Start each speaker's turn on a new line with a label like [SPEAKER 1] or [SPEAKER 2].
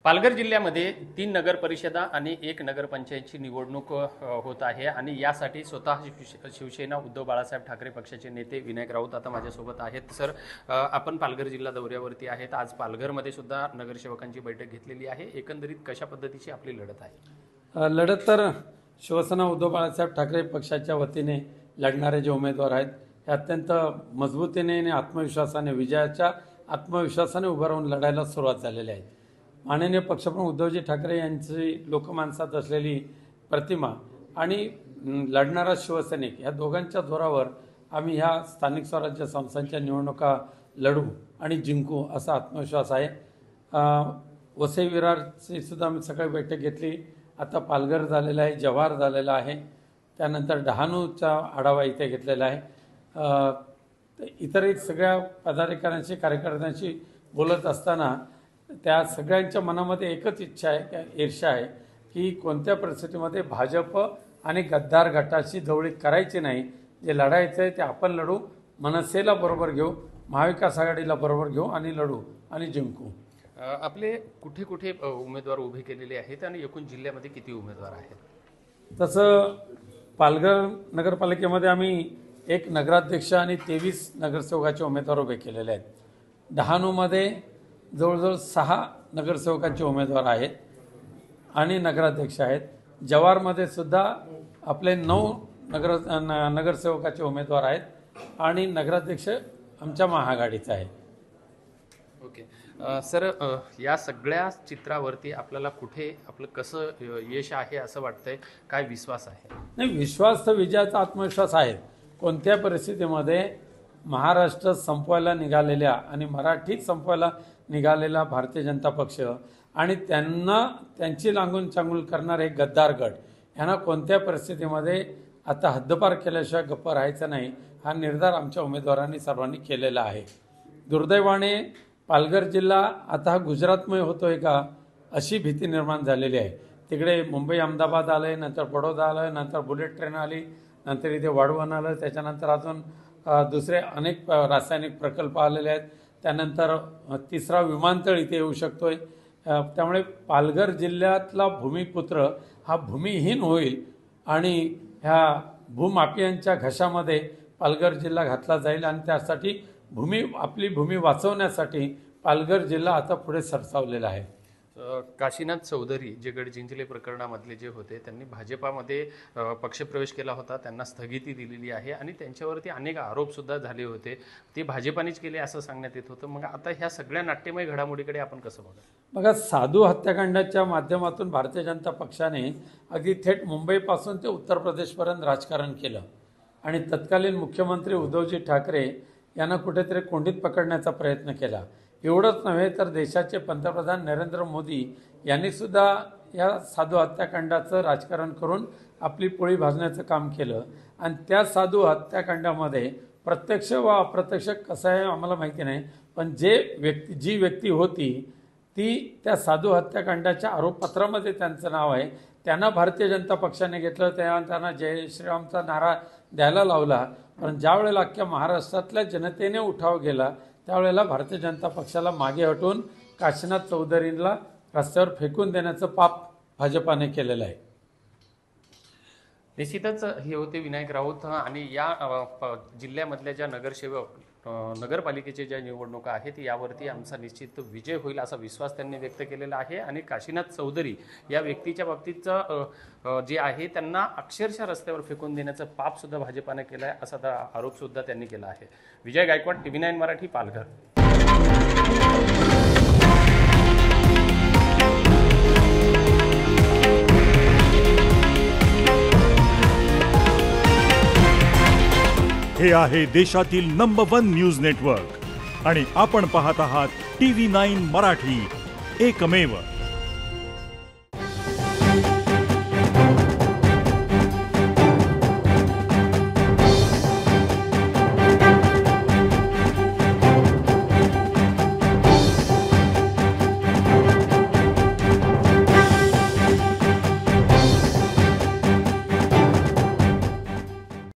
[SPEAKER 1] पालघर जिल्ह्यामध्ये 3 नगर परिषदा आणि 1 नगरपंचायतची निवडणूक होत आहे आणि यासाठी स्वतः शिवसेना उद्धव बाळासाहेब ठाकरे पक्षाचे नेते विनायक राऊत आता माझ्यासोबत आहेत। सर, आपण पालघर जिल्हा दौऱ्यावरती आहेत। आज पालघरमध्ये सुद्धा नगरसेवकांची बैठक घेतलेली आहे। एकंदरीत कशा पद्धतीची आपली लढत आहे?
[SPEAKER 2] लढत तर शिवसेना उद्धव बाळासाहेब ठाकरे पक्षाच्या वतीने लढणारे जे उमेदवार आहेत हे अत्यंत मजबूतीने आणि आत्मविश्वासाने विजयाच्या आत्मविश्वासाने उभं राहून लढायला सुरुवात झालेली आहे। माननीय पक्षप्रमुख उद्धवजी ठाकरे यांची लोकमानसात असलेली प्रतिमा आणि लढणारा शिवसैनिक या दोघांच्या जोरावर आम्ही ह्या स्थानिक स्वराज्य संस्थांच्या निवडणुका लढू आणि जिंकू असा आत्मविश्वास आहे। वसई विरारची सुद्धा आम्ही सकाळी बैठक घेतली। आता पालघर झालेला आहे, जव्हार झालेला आहे, त्यानंतर डहाणूचा आढावा इथे घेतलेला आहे। इतरही सगळ्या पदाधिकाऱ्यांशी कार्यकर्त्यांशी बोलत असताना त्या सगळ्यांच्या मनामध्ये एकच इच्छा आहे, ईर्ष्या आहे की कोणत्या परिस्थितीमध्ये भाजप आणि गद्दार गटाची जवळीक करायची नाही। जे लढायचं आहे ते आपण लढू, मनसेला बरोबर घेऊ, महाविकास आघाडीला बरोबर घेऊ आणि लढू आणि जिंकू।
[SPEAKER 1] आपले कुठे कुठे उमेदवार उभे केलेले आहेत आणि एकूण जिल्ह्यामध्ये किती उमेदवार आहेत?
[SPEAKER 2] तसं पालघर नगरपालिकेमध्ये आम्ही 1 नगराध्यक्ष आणि 23 नगरसेवकाचे उमेदवार उभे केलेले आहेत। डहाणूमध्ये जवळजवळ 6 नगरसेवकांचे उमेदवार आहेत आणि नगराध्यक्ष आहेत। जव्हारमध्ये सुद्धा आपले 9 नगरसेवकाचे उमेदवार आहेत आणि नगराध्यक्ष आमच्या महाआघाडीचा आहे।
[SPEAKER 1] ओके सर, या सगळ्या चित्रावरती आपल्याला कुठे आपलं कसं यश आहे असं वाटतंय? काय विश्वास आहे?
[SPEAKER 2] नाही, विश्वास तर विजयाचा आत्मविश्वास आहे। कोणत्या परिस्थितीमध्ये महाराष्ट्र संपवायला निघालेल्या आणि मराठीत संपवायला निघालेला भारतीय जनता पक्ष आणि त्यांची लांगून चांगूल करणारे गद्दार गट यांना कोणत्या परिस्थितीमध्ये आता हद्दपार केल्याशिवाय गप्प राहायचं नाही हा निर्धार आमच्या उमेदवारांनी सर्वांनी केलेला आहे। दुर्दैवाने पालघर जिल्हा आता हा गुजरातमय होतोय का अशी भीती निर्माण झालेली आहे। तिकडे मुंबई अहमदाबाद आलं आहे, नंतर बडोदा आलं, नंतर बुलेट ट्रेन आली, नंतर इथे वाढवण आलं, त्याच्यानंतर अजून दुसरे अनेक रासायनिक प्रकल्प आलेले आहेत, त्यानंतर 3रा विमानतळ इथे येऊ शकतोय। त्यामुळे पालघर जिल्ह्यातला भूमिपुत्र हा भूमिहीन होईल आणि ह्या भूमाफियांच्या घशामध्ये पालघर जिल्हा घातला जाईल आणि त्यासाठी आपली भूमी वाचवण्यासाठी पालघर जिल्हा आता पुढे सरसावलेला आहे।
[SPEAKER 1] काशीनाथ चौधरी जे गडचिंचले प्रकरणामधले जे होते त्यांनी भाजपामध्ये पक्षप्रवेश केला होता, त्यांना स्थगिती दिलेली आहे आणि त्यांच्यावरती अनेक आरोप सुद्धा झाले होते, ते भाजपानेच केले असं सांगण्यात येत होतं। मग आता ह्या सगळ्या नाट्यमय घडामोडीकडे आपण कसं
[SPEAKER 2] बघा, साधू हत्याकांडाच्या माध्यमातून भारतीय जनता पक्षाने अगदी थेट मुंबईपासून ते उत्तर प्रदेशपर्यंत राजकारण केलं आणि तत्कालीन मुख्यमंत्री उद्धवजी ठाकरे यांना कुठेतरी कोंडीत पकडण्याचा प्रयत्न केला। एवढंच नव्हे तर देशाचे पंतप्रधान नरेंद्र मोदी यांनी सुद्धा या साधू हत्याकांडाचं राजकारण करून आपली पोळी भाजण्याचं काम केलं आणि त्या साधू हत्याकांडामध्ये प्रत्यक्ष व अप्रत्यक्ष कसं आहे आम्हाला माहिती नाही, पण जी व्यक्ती होती ती त्या साधू हत्याकांडाच्या आरोपपत्रामध्ये त्यांचं नाव आहे। त्यांना भारतीय जनता पक्षाने घेतलं, त्यांना जय श्रीरामचा नारा द्यायला लावला, पण ज्या वेळेला अख्ख्या महाराष्ट्रातल्या जनतेने उठाव गेला त्यावेळेला भारतीय जनता पक्षाला मागे हटवून काशीनाथ चौधरींना रस्त्यावर फेकून देण्याचं पाप भाजपाने केलेलं आहे।
[SPEAKER 1] निश्चितच हे होते विनायक राऊत आणि या जिल्ह्यामधल्या ज्या नगरपालिकेच्या ज्या निवडणुका आहेत यावरती आमचा निश्चित विजय होईल असा विश्वास त्यांनी व्यक्त केलेला आहे आणि काशीनाथ चौधरी या व्यक्तीच्या बाबतीतचं जे आहे त्यांना अक्षरशः रस्त्यावर फेकून देण्याचं पाप सुद्धा भाजपाने केलं आहे असा आरोप सुद्धा त्यांनी केला आहे। विजय गायकवाड, TV9 मराठी, पालघर।
[SPEAKER 3] हे आहे देशातील नंबर 1 न्यूज नेटवर्क आणि आपण पाहत आहात TV9 मराठी, एकमेव।